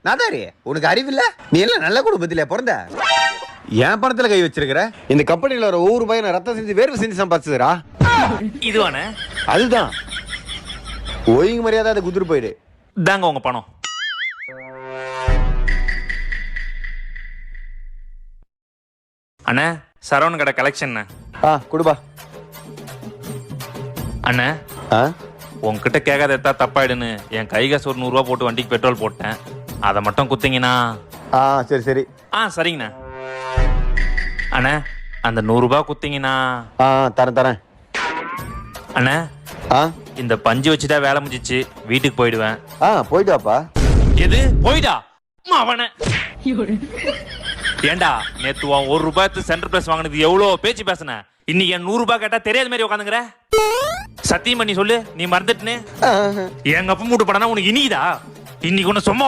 நாதாரி உனக்கு அறிவில்ல? நீ எல்லாம் நல்ல குடும்பத்திலே பிறந்த. என் பணத்துல கை வச்சிருக்கிற. இந்த கம்பெனில வர ஒவ்வொரு ரூபாய் நான் ரத்தம் செஞ்சு வேர்வை செஞ்சு சம்பாதிச்சதுடா. இதுவானே? அதுதான். ஒழுங்கு மரியாதை அதை குதிரை போயிடு. தாங்க உங்க பணம். அண்ணா சரவணன் கடை கலெக்ஷன். குடுப்பா. அண்ணா உங்ககிட்ட கேட்காத எத்தா தப்பாயிடுன்னு என் கை காசு ஒரு 100 ரூபா போட்டு வண்டிக்கு பெட்ரோல் போட்டேன். அதை மட்டும் குத்திங்கண்ணா. சரி சரி. சரிங்கண்ணா. அண்ணா அந்த 100 ரூபாய் குத்திங்கண்ணா. தரேன் தரேன். அண்ணா இந்த பஞ்சு வச்சுட்டா வேலை முடிஞ்சிச்சு, வீட்டுக்கு போயிடுவேன். போயிட்டு வாப்பா. எது போயிடா அவன? ஏண்டா நேத்து 1 ரூபாய்க்கு சென்டர் பிளஸ் வாங்கினது எவ்வளவு பேச்சு பேசுன, இன்னைக்கு 100 ரூபாய் கேட்டா தெரியாத மாதிரி உட்காந்துங்கிற. சத்தியம் பண்ணி சொல்லு, நீ மறந்துட்டுன்னு. எங்க அப்பா மூட்டு படம்னா உனக்கு இனிக்குதா? இன்னைக்கு உன்னை சும்மா